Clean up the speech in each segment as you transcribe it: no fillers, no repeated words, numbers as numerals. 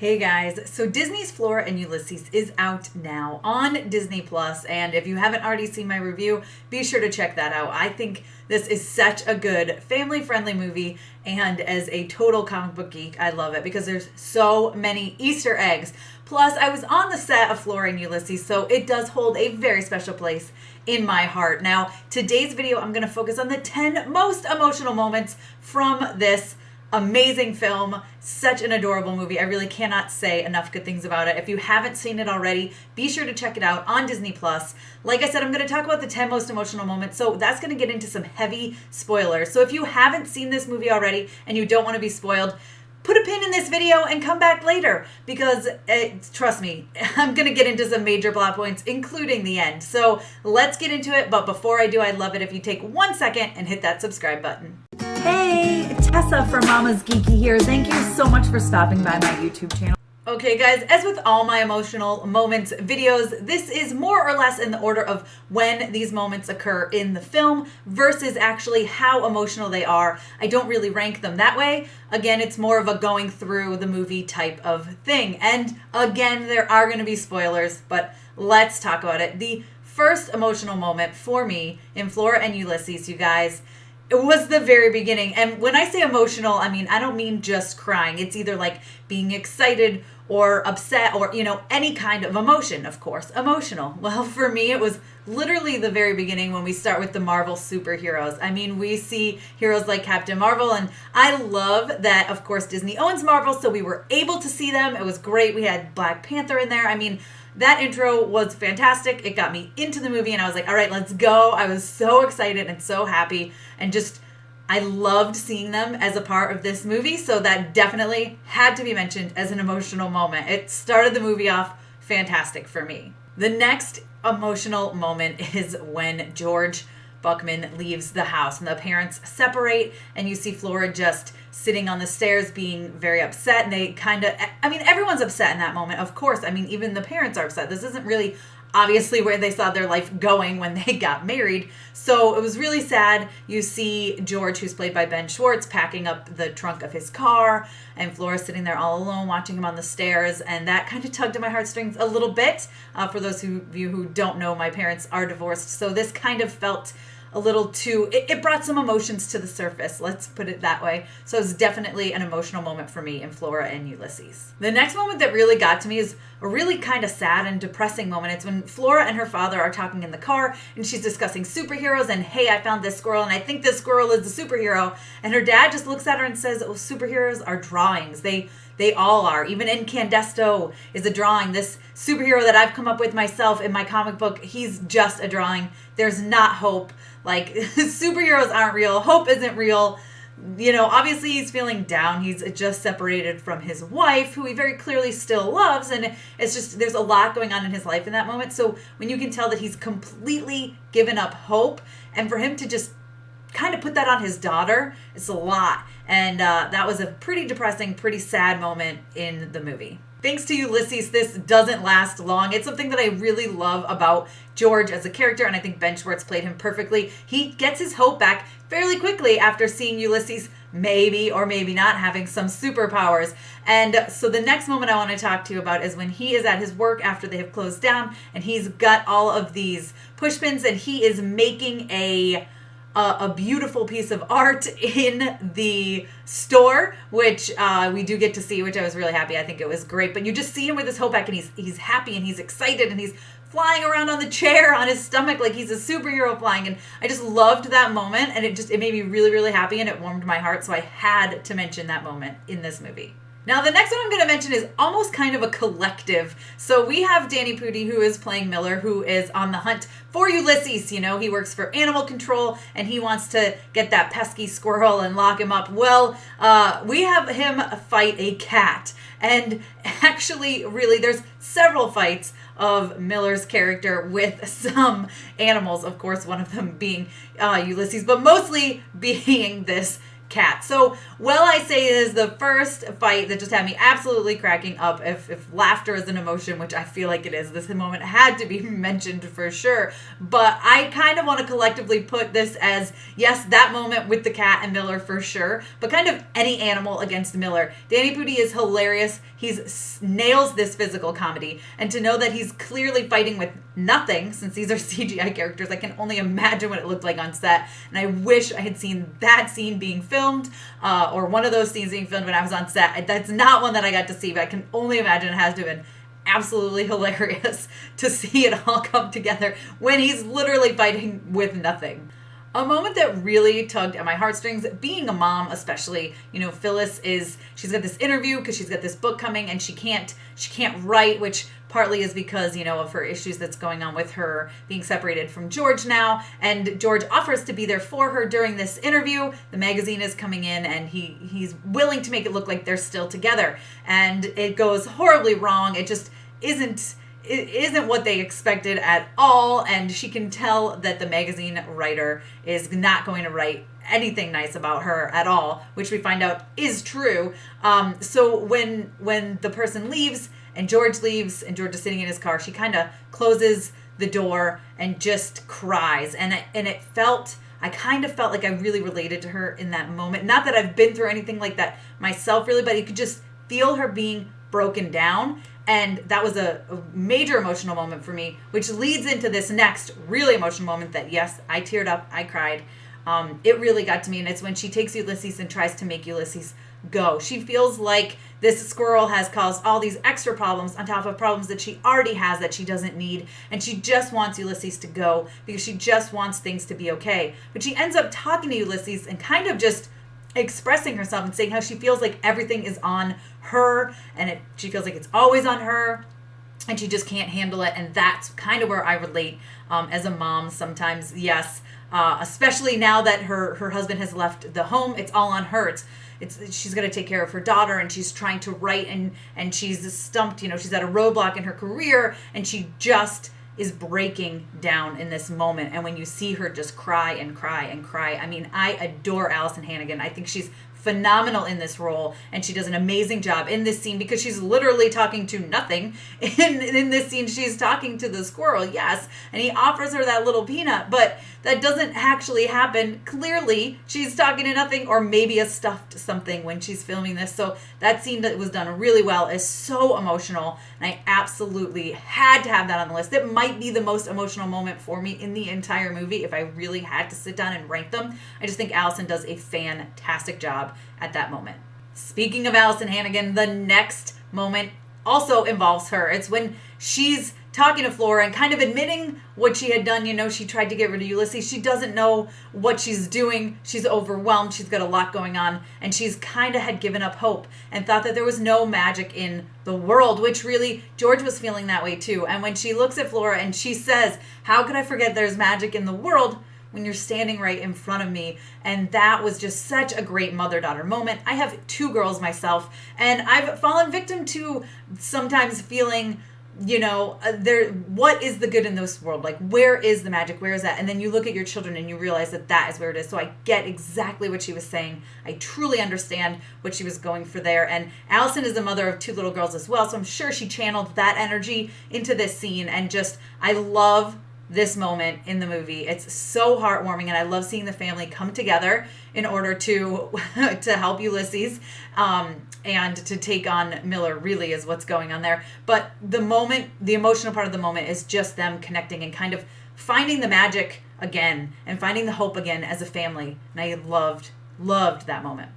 Hey guys, so Disney's Flora and Ulysses is out now on Disney Plus, and if you haven't already seen my review, be sure to check that out. I think this is such a good family-friendly movie, and as a total comic book geek, I love it because there's so many Easter eggs. Plus, I was on the set of Flora and Ulysses, so it does hold a very special place in my heart. Now, today's video, I'm going to focus on the 10 most emotional moments from this amazing film. Such an adorable movie. I really cannot say enough good things about it. If you haven't seen it already, be sure to check it out on Disney Plus. Like I said, I'm going to talk about the 10 most emotional moments, so that's going to get into some heavy spoilers. So if you haven't seen this movie already and you don't want to be spoiled, put a pin in this video and come back later because, trust me, I'm going to get into some major plot points, including the end. So let's get into it, but before I do, I'd love it if you take 1 second and hit that subscribe button. Hey, Tessa from Mama's Geeky here. Thank you so much for stopping by my YouTube channel. Okay guys, as with all my emotional moments videos, this is more or less in the order of when these moments occur in the film versus actually how emotional they are. I don't really rank them that way. Again, it's more of a going through the movie type of thing. And again, there are going to be spoilers, but let's talk about it. The first emotional moment for me in Flora and Ulysses, you guys, it was the very beginning. And when I say emotional, I mean, I don't mean just crying. It's either like being excited or upset or, any kind of emotion, of course. Emotional. Well, for me, it was literally the very beginning when we start with the Marvel superheroes. I mean, we see heroes like Captain Marvel, and I love that, of course, Disney owns Marvel, so we were able to see them. It was great. We had Black Panther in there. I mean, that intro was fantastic. It got me into the movie, and I was like, all right, let's go. I was so excited and so happy, and I loved seeing them as a part of this movie, so that definitely had to be mentioned as an emotional moment. It started the movie off fantastic for me. The next emotional moment is when George Buckman leaves the house and the parents separate, and you see Flora just sitting on the stairs being very upset, and they everyone's upset in that moment, of course. I mean, even the parents are upset. This isn't really obviously where they saw their life going when they got married. So it was really sad. You see George, who's played by Ben Schwartz, packing up the trunk of his car, and Flora sitting there all alone watching him on the stairs, and that kind of tugged at my heartstrings a little bit. For those of you who don't know, my parents are divorced, so this kind of felt a little too, it brought some emotions to the surface, let's put it that way. So it was definitely an emotional moment for me in Flora and Ulysses. The next moment that really got to me is a really kind of sad and depressing moment. It's when Flora and her father are talking in the car, and she's discussing superheroes, and hey, I found this squirrel, and I think this squirrel is the superhero. And her dad just looks at her and says, oh, superheroes are drawings. They all are. Even Incandesto is a drawing. This superhero that I've come up with myself in my comic book, he's just a drawing. There's not hope. Like, superheroes aren't real. Hope isn't real. Obviously he's feeling down. He's just separated from his wife, who he very clearly still loves. And it's just, there's a lot going on in his life in that moment. So when you can tell that he's completely given up hope, and for him to just kind of put that on his daughter, it's a lot. And that was a pretty depressing, pretty sad moment in the movie. Thanks to Ulysses, this doesn't last long. It's something that I really love about George as a character, and I think Ben Schwartz played him perfectly. He gets his hope back fairly quickly after seeing Ulysses maybe or maybe not having some superpowers. And so the next moment I want to talk to you about is when he is at his work after they have closed down, and he's got all of these push pins, and he is making a beautiful piece of art in the store, which we do get to see, which I was really happy. I think it was great. But you just see him with his hope back, and he's happy, and he's excited, and he's flying around on the chair on his stomach like he's a superhero flying. And I just loved that moment, and it made me really, really happy, and it warmed my heart. So I had to mention that moment in this movie. Now, the next one I'm going to mention is almost kind of a collective. So we have Danny Pudi, who is playing Miller, who is on the hunt for Ulysses. He works for animal control, and he wants to get that pesky squirrel and lock him up. Well, we have him fight a cat. And actually, really, there's several fights of Miller's character with some animals. Of course, one of them being Ulysses, but mostly being this cat. So, well, I say it is the first fight that just had me absolutely cracking up. If laughter is an emotion, which I feel like it is, this moment had to be mentioned for sure. But I kind of want to collectively put this as, yes, that moment with the cat and Miller for sure, but kind of any animal against Miller. Danny Pudi is hilarious. He nails this physical comedy. And to know that he's clearly fighting with nothing, since these are CGI characters, I can only imagine what it looked like on set. And I wish I had seen that scene being filmed, or one of those scenes being filmed when I was on set. That's not one that I got to see, but I can only imagine it has to have been absolutely hilarious to see it all come together when he's literally fighting with nothing. A moment that really tugged at my heartstrings, being a mom especially, Phyllis she's got this interview because she's got this book coming and she can't write, which partly is because, of her issues that's going on with her being separated from George now. And George offers to be there for her during this interview. The magazine is coming in and he's willing to make it look like they're still together. And it goes horribly wrong. It just isn't what they expected at all, and she can tell that the magazine writer is not going to write anything nice about her at all, which we find out is true. So when the person leaves and George leaves and George is sitting in his car, she kind of closes the door and just cries, and I kind of felt like I really related to her in that moment. Not that I've been through anything like that myself really, but you could just feel her being broken down. And that was a major emotional moment for me, which leads into this next really emotional moment that, yes, I teared up, I cried. It really got to me, and it's when she takes Ulysses and tries to make Ulysses go. She feels like this squirrel has caused all these extra problems on top of problems that she already has that she doesn't need, and she just wants Ulysses to go because she just wants things to be okay. But she ends up talking to Ulysses and kind of just expressing herself and saying how she feels like everything is on her, and she feels like it's always on her, and she just can't handle it. And that's kind of where I relate as a mom sometimes. Yes, especially now that her husband has left the home, it's all on her. She's going to take care of her daughter, and she's trying to write, and she's stumped. She's at a roadblock in her career, and she just is breaking down in this moment. And when you see her just cry and cry and cry, I mean, I adore Allison Hannigan. I think she's phenomenal in this role, and she does an amazing job in this scene because she's literally talking to nothing. In this scene, she's talking to the squirrel, yes, and he offers her that little peanut, but that doesn't actually happen. Clearly, she's talking to nothing, or maybe a stuffed something when she's filming this. So that scene that was done really well is so emotional, and I absolutely had to have that on the list. It might be the most emotional moment for me in the entire movie if I really had to sit down and rank them. I just think Allison does a fantastic job at that moment. Speaking of Allison Hannigan, the next moment also involves her. It's when she's talking to Flora and kind of admitting what she had done. She tried to get rid of Ulysses. She doesn't know what she's doing. She's overwhelmed. She's got a lot going on, and she's kind of had given up hope and thought that there was no magic in the world, which really George was feeling that way too. And when she looks at Flora and she says, "How could I forget there's magic in the world when you're standing right in front of me?" And that was just such a great mother-daughter moment. I have 2 girls myself, and I've fallen victim to sometimes feeling, what is the good in this world? Like, where is the magic? Where is that? And then you look at your children and you realize that is where it is. So I get exactly what she was saying. I truly understand what she was going for there. And Allison is the mother of 2 little girls as well, so I'm sure she channeled that energy into this scene. And just, I love this moment in the movie. It's so heartwarming, and I love seeing the family come together in order to help Ulysses and to take on Miller, really is what's going on there. But the emotional part of the moment is just them connecting and kind of finding the magic again and finding the hope again as a family. And I loved that moment.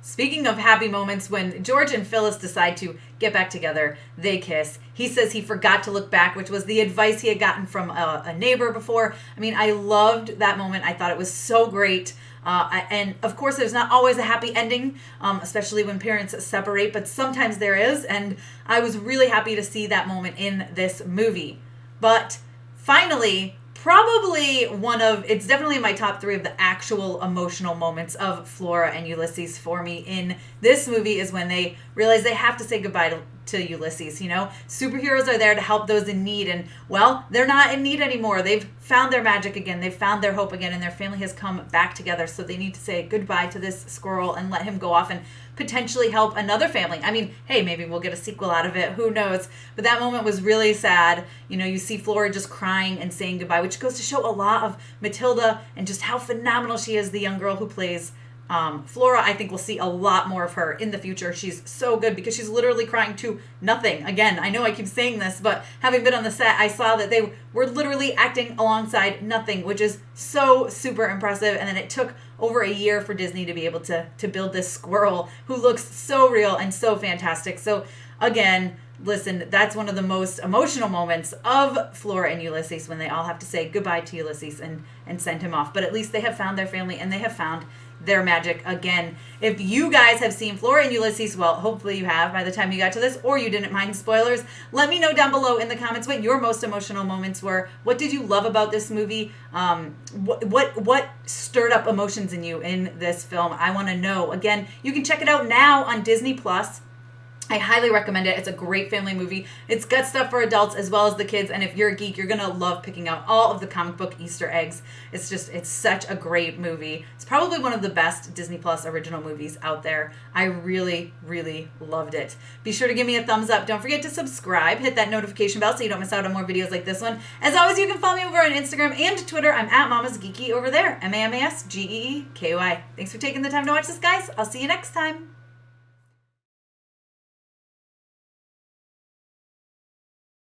Speaking of happy moments, when George and Phyllis decide to get back together, they kiss. He says he forgot to look back, which was the advice he had gotten from a neighbor before. I mean, I loved that moment. I thought it was so great. And of course, there's not always a happy ending, especially when parents separate, but sometimes there is. And I was really happy to see that moment in this movie. But finally, probably it's definitely in my top 3 of the actual emotional moments of Flora and Ulysses for me in this movie is when they realize they have to say goodbye to Ulysses. Superheroes are there to help those in need, and well, they're not in need anymore. They've found their magic again. They've found their hope again, and their family has come back together. So they need to say goodbye to this squirrel and let him go off and potentially help another family. I mean, hey, maybe we'll get a sequel out of it. Who knows? But that moment was really sad. You see Flora just crying and saying goodbye, which goes to show a lot of Matilda and just how phenomenal she is, the young girl who plays Flora. I think we'll see a lot more of her in the future. She's so good because she's literally crying to nothing. Again, I know I keep saying this, but having been on the set, I saw that they were literally acting alongside nothing, which is so super impressive. And then it took over a year for Disney to be able to build this squirrel who looks so real and so fantastic. So again, listen, that's one of the most emotional moments of Flora and Ulysses, when they all have to say goodbye to Ulysses and send him off. But at least they have found their family and they have found their magic again. If you guys have seen Flora and Ulysses, well, hopefully you have by the time you got to this, or you didn't mind spoilers. Let me know down below in the comments what your most emotional moments were. What did you love about this movie? What stirred up emotions in you in this film? I want to know. Again, you can check it out now on Disney Plus. I highly recommend it. It's a great family movie. It's got stuff for adults as well as the kids. And if you're a geek, you're going to love picking out all of the comic book Easter eggs. It's such a great movie. It's probably one of the best Disney Plus original movies out there. I really, really loved it. Be sure to give me a thumbs up. Don't forget to subscribe. Hit that notification bell so you don't miss out on more videos like this one. As always, you can follow me over on Instagram and Twitter. I'm at Mama's Geeky over there. MAMASGEEKY. Thanks for taking the time to watch this, guys. I'll see you next time.